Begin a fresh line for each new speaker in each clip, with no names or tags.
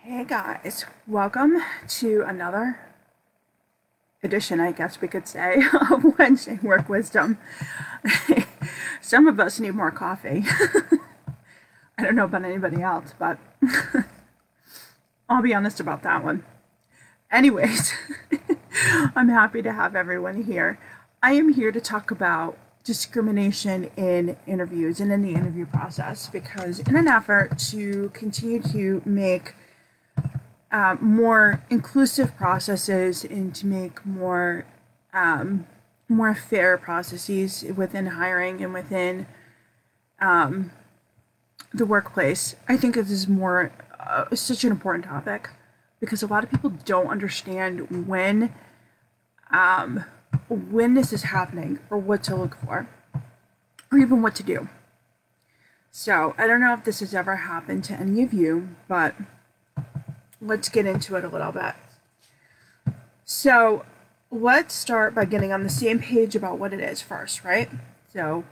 Hey guys, welcome to another edition, I guess we could say, of Wednesday Work Wisdom. Some of us need more coffee. I don't know about anybody else, but I'll be honest about that one. Anyways, I'm happy to have everyone here. I am here to talk about discrimination in interviews and in the interview process, because in an effort to continue to make more inclusive processes and to make more fair processes within hiring and within the workplace, I think this is such an important topic, because a lot of people don't understand when this is happening, or what to look for, or even what to do. So I don't know if this has ever happened to any of you, but let's get into it a little bit. So let's start by getting on the same page about what it is first, right? So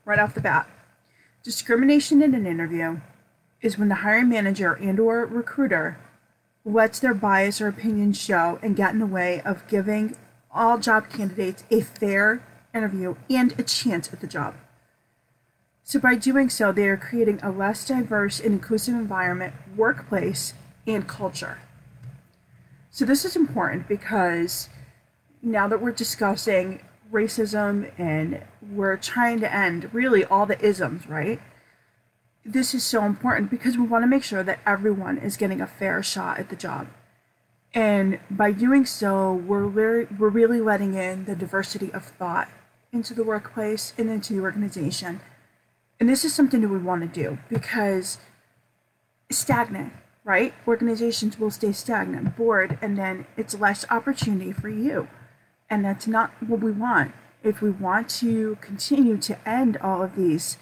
right off the bat, discrimination in an interview is when the hiring manager and or recruiter lets their bias or opinion show and get in the way of giving all job candidates a fair interview and a chance at the job. So by doing so, they are creating a less diverse and inclusive environment, workplace, and culture. So this is important because now that we're discussing racism and we're trying to end really all the isms, right? This is so important because we want to make sure that everyone is getting a fair shot at the job. And by doing so, we're really letting in the diversity of thought into the workplace and into the organization. And this is something that we want to do, because stagnant, right? Organizations will stay stagnant, bored, and then it's less opportunity for you. And that's not what we want. If we want to continue to end all of these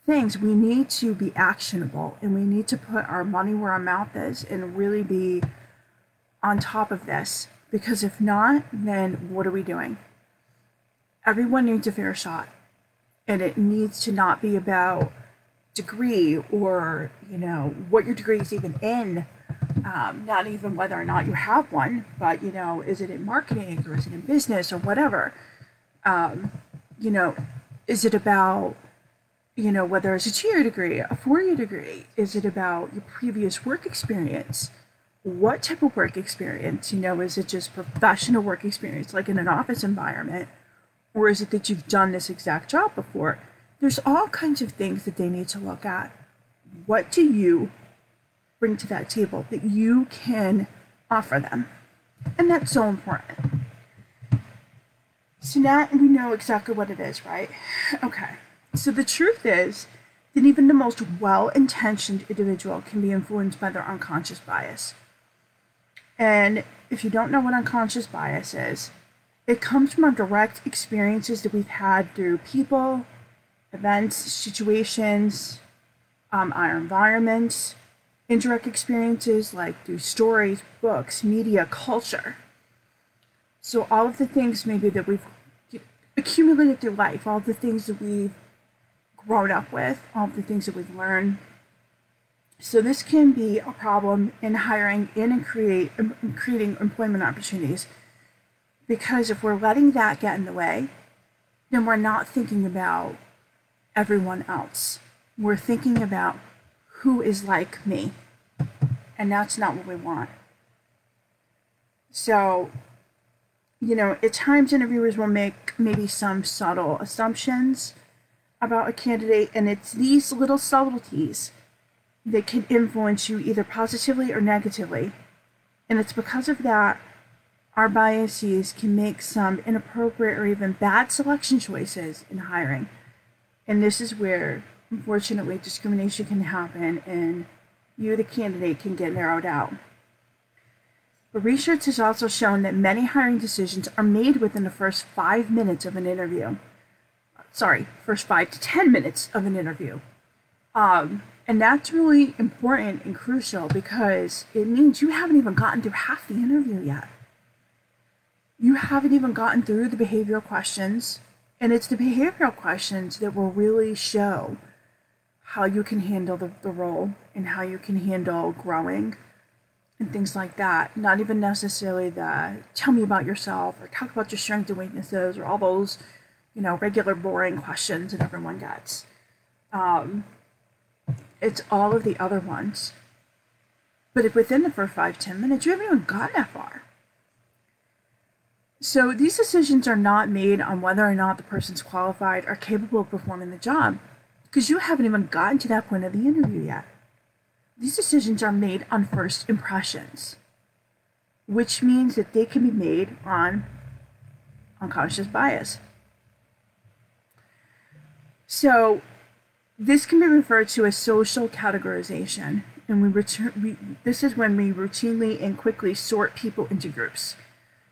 things, we need to be actionable, and we need to put our money where our mouth is and really be on top of this. Because if not, then what are we doing? Everyone needs a fair shot, and it needs to not be about degree or what your degree is even in, not even whether or not you have one, but is it in marketing or is it in business or whatever. Is it about whether it's a 2-year degree, a 4-year degree? Is it about your previous work experience? What type of work experience? Is it just professional work experience, like in an office environment, or is it that you've done this exact job before? There's all kinds of things that they need to look at. What do you bring to that table that you can offer them? And that's so important. So now we know exactly what it is, right? Okay. So the truth is that even the most well-intentioned individual can be influenced by their unconscious bias. And if you don't know what unconscious bias is, it comes from our direct experiences that we've had through people, events, situations, our environments, indirect experiences like through stories, books, media, culture. So all of the things maybe that we've accumulated through life, all the things that we've grown up with, all of the things that we've learned. So this can be a problem in hiring and in creating employment opportunities, because if we're letting that get in the way, then we're not thinking about everyone else. We're thinking about who is like me, and that's not what we want. So, at times interviewers will make maybe some subtle assumptions about a candidate, and it's these little subtleties that can influence you either positively or negatively. And it's because of that our biases can make some inappropriate or even bad selection choices in hiring. And this is where, unfortunately, discrimination can happen and you, the candidate, can get narrowed out. But research has also shown that many hiring decisions are made within the first 5 minutes of an interview. First 5 to 10 minutes of an interview. And that's really important and crucial, because it means you haven't even gotten through half the interview yet. You haven't even gotten through the behavioral questions, and it's the behavioral questions that will really show how you can handle the role and how you can handle growing and things like that. Not even necessarily the tell me about yourself or talk about your strengths and weaknesses or all those, regular boring questions that everyone gets. It's all of the other ones. But if within the first 5-10 minutes, you haven't even gotten that far. So these decisions are not made on whether or not the person's qualified or capable of performing the job, because you haven't even gotten to that point of the interview yet. These decisions are made on first impressions, which means that they can be made on unconscious bias. So this can be referred to as social categorization, and this is when we routinely and quickly sort people into groups.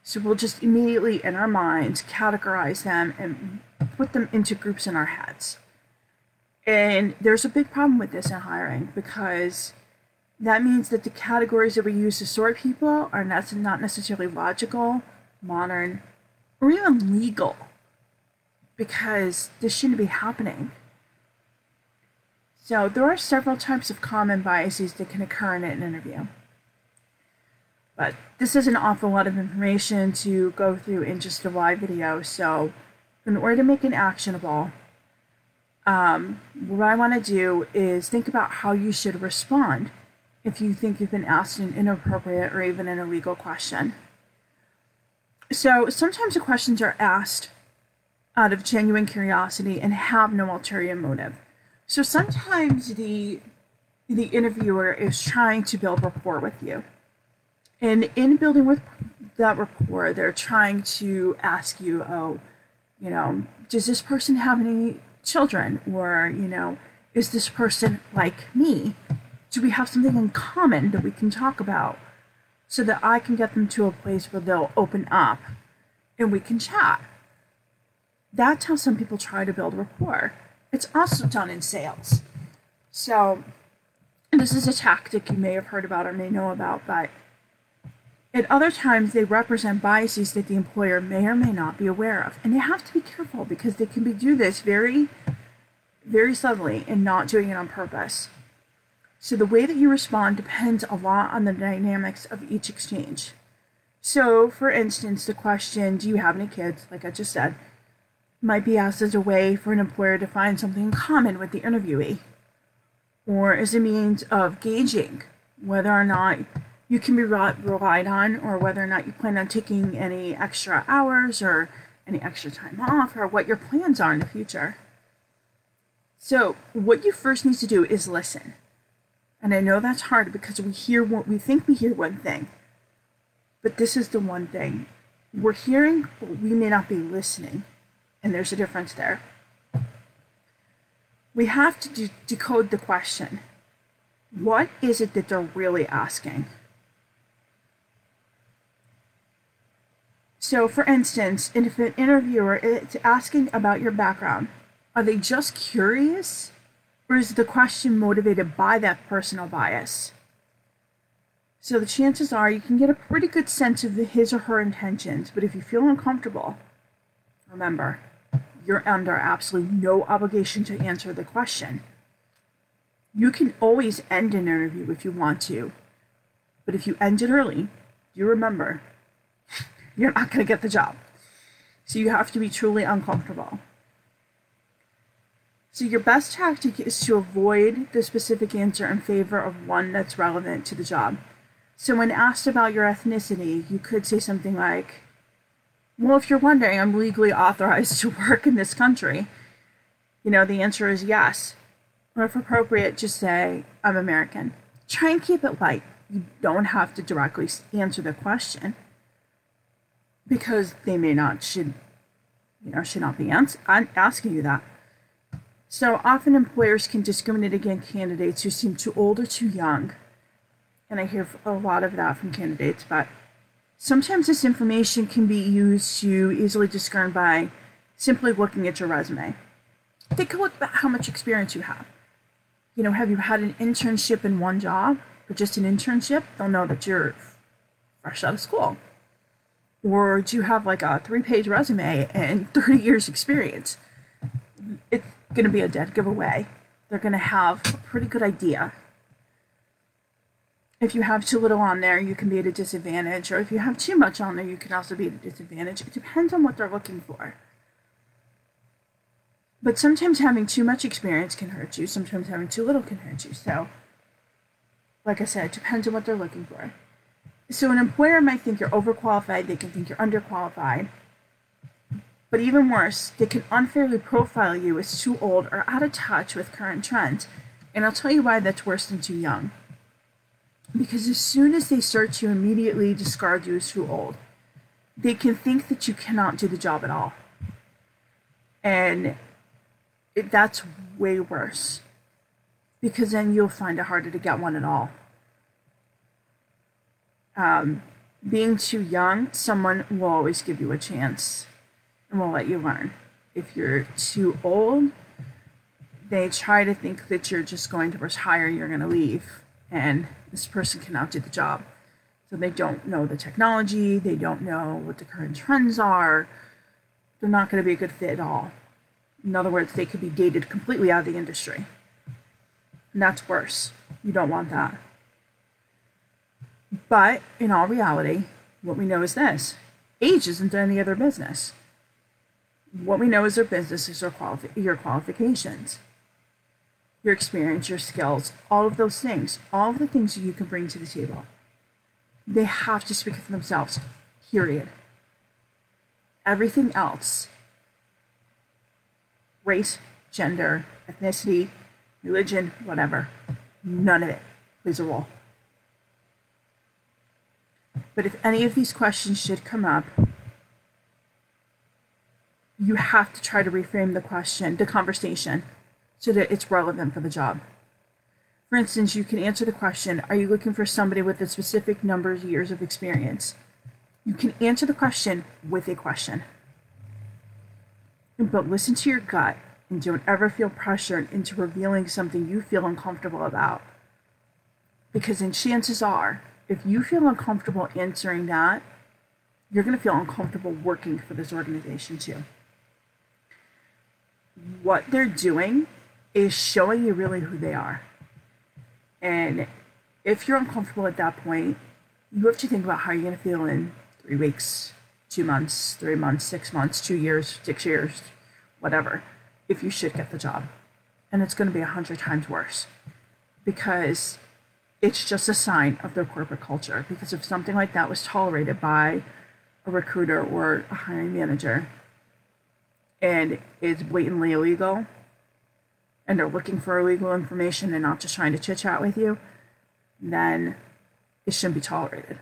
So we'll just immediately in our minds categorize them and put them into groups in our heads. And there's a big problem with this in hiring, because that means that the categories that we use to sort people are not necessarily logical, modern, or even legal, because this shouldn't be happening. So there are several types of common biases that can occur in an interview. But this is an awful lot of information to go through in just a live video, so in order to make it actionable, what I want to do is think about how you should respond if you think you've been asked an inappropriate or even an illegal question. So sometimes the questions are asked out of genuine curiosity and have no ulterior motive. So sometimes the interviewer is trying to build rapport with you. And in building with that rapport, they're trying to ask you, does this person have any children? Or, is this person like me? Do we have something in common that we can talk about so that I can get them to a place where they'll open up and we can chat? That's how some people try to build rapport. It's also done in sales. So this is a tactic you may have heard about or may know about, but at other times they represent biases that the employer may or may not be aware of. And you have to be careful, because they can do this very, very subtly and not doing it on purpose. So the way that you respond depends a lot on the dynamics of each exchange. So for instance, the question, do you have any kids, like I just said, might be asked as a way for an employer to find something in common with the interviewee, or as a means of gauging whether or not you can be relied on, or whether or not you plan on taking any extra hours or any extra time off, or what your plans are in the future. So what you first need to do is listen. And I know that's hard, because we think we hear one thing, but this is the one thing. We're hearing, but we may not be listening. And there's a difference there. We have to decode the question. What is it that they're really asking? So for instance, if an interviewer is asking about your background, are they just curious, or is the question motivated by that personal bias? So the chances are you can get a pretty good sense of his or her intentions, but if you feel uncomfortable, remember, you're under absolutely no obligation to answer the question. You can always end an interview if you want to, but if you end it early, you remember, you're not going to get the job. So you have to be truly uncomfortable. So your best tactic is to avoid the specific answer in favor of one that's relevant to the job. So when asked about your ethnicity, you could say something like, well, if you're wondering, I'm legally authorized to work in this country. The answer is yes. Or if appropriate, just say, I'm American. Try and keep it light. You don't have to directly answer the question, because they should not be asking you that. So often employers can discriminate against candidates who seem too old or too young. And I hear a lot of that from candidates, but sometimes this information can be used to easily discern by simply looking at your resume. Take a look at how much experience you have. Have you had an internship in one job, or just an internship? They'll know that you're fresh out of school. Or do you have like a 3-page resume and 30 years experience? It's going to be a dead giveaway. They're going to have a pretty good idea. If you have too little on there, you can be at a disadvantage, or if you have too much on there, you can also be at a disadvantage. It depends on what they're looking for. But sometimes having too much experience can hurt you. Sometimes having too little can hurt you. So, like I said, it depends on what they're looking for. So an employer might think you're overqualified. They can think you're underqualified. But even worse, they can unfairly profile you as too old or out of touch with current trends. And I'll tell you why that's worse than too young. Because as soon as they start to immediately discard you as too old, they can think that you cannot do the job at all. And that's way worse. Because then you'll find it harder to get one at all. Being too young, someone will always give you a chance and will let you learn. If you're too old, they try to think that you're just going to retire, you're going to leave, and this person cannot do the job. So they don't know the technology, they don't know what the current trends are, they're not going to be a good fit at all. In other words, they could be dated completely out of the industry. And that's worse. You don't want that. But in all reality, what we know is this. Age isn't any of their business. What we know is their business is your qualifications, your experience, your skills, all of those things, all of the things you can bring to the table. They have to speak for themselves, period. Everything else, race, gender, ethnicity, religion, whatever, none of it plays a role. But if any of these questions should come up, you have to try to reframe the conversation, so that it's relevant for the job. For instance, you can answer the question, are you looking for somebody with a specific number of years of experience? You can answer the question with a question. But listen to your gut and don't ever feel pressured into revealing something you feel uncomfortable about. Because then chances are, if you feel uncomfortable answering that, you're going to feel uncomfortable working for this organization too. What they're doing is showing you really who they are. And if you're uncomfortable at that point, you have to think about how you're going to feel in 3 weeks, 2 months, 3 months, 6 months, 2 years, 6 years, whatever, if you should get the job. And it's going to be 100 times worse, because it's just a sign of their corporate culture. Because if something like that was tolerated by a recruiter or a hiring manager and is blatantly illegal, and they're looking for illegal information and not just trying to chit chat with you, then it shouldn't be tolerated.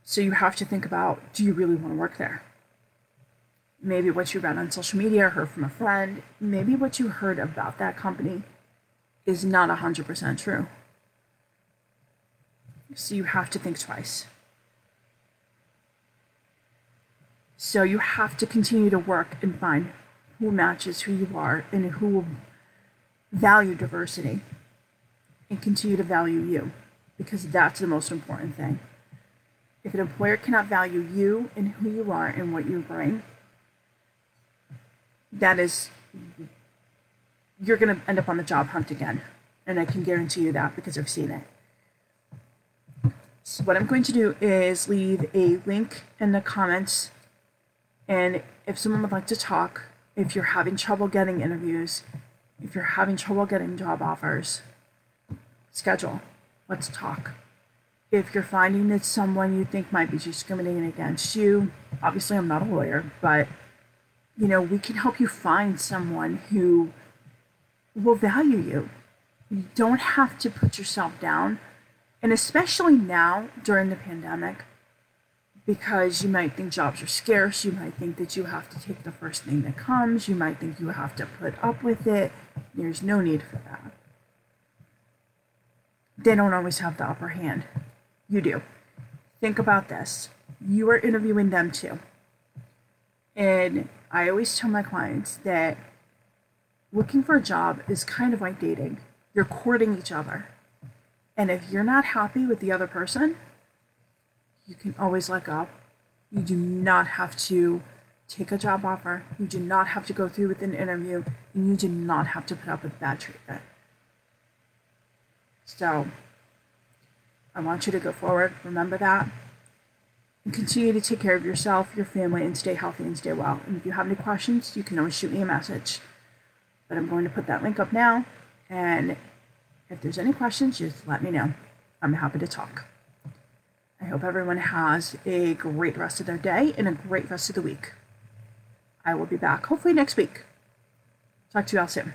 So you have to think about, do you really want to work there? Maybe what you read on social media, heard from a friend, maybe what you heard about that company is not 100% true. So you have to think twice. So you have to continue to work and find who matches who you are and who will value diversity and continue to value you, because that's the most important thing. If an employer cannot value you and who you are and what you bring, you're going to end up on the job hunt again. And I can guarantee you that, because I've seen it. So what I'm going to do is leave a link in the comments. And if someone would like to talk, if you're having trouble getting interviews, if you're having trouble getting job offers, schedule. Let's talk. If you're finding that someone you think might be discriminating against you, obviously I'm not a lawyer, but we can help you find someone who will value you. You don't have to put yourself down. And especially now during the pandemic, because you might think jobs are scarce, you might think that you have to take the first thing that comes, you might think you have to put up with it. There's no need for that. They don't always have the upper hand. You do. Think about this. You are interviewing them too. And I always tell my clients that looking for a job is kind of like dating. You're courting each other. And if you're not happy with the other person, you can always let go. You do not have to take a job offer. You do not have to go through with an interview. And you do not have to put up with bad treatment. So I want you to go forward. Remember that. And continue to take care of yourself, your family, and stay healthy and stay well. And if you have any questions, you can always shoot me a message. But I'm going to put that link up now. And if there's any questions, just let me know. I'm happy to talk. I hope everyone has a great rest of their day and a great rest of the week. I will be back hopefully next week. Talk to you all soon.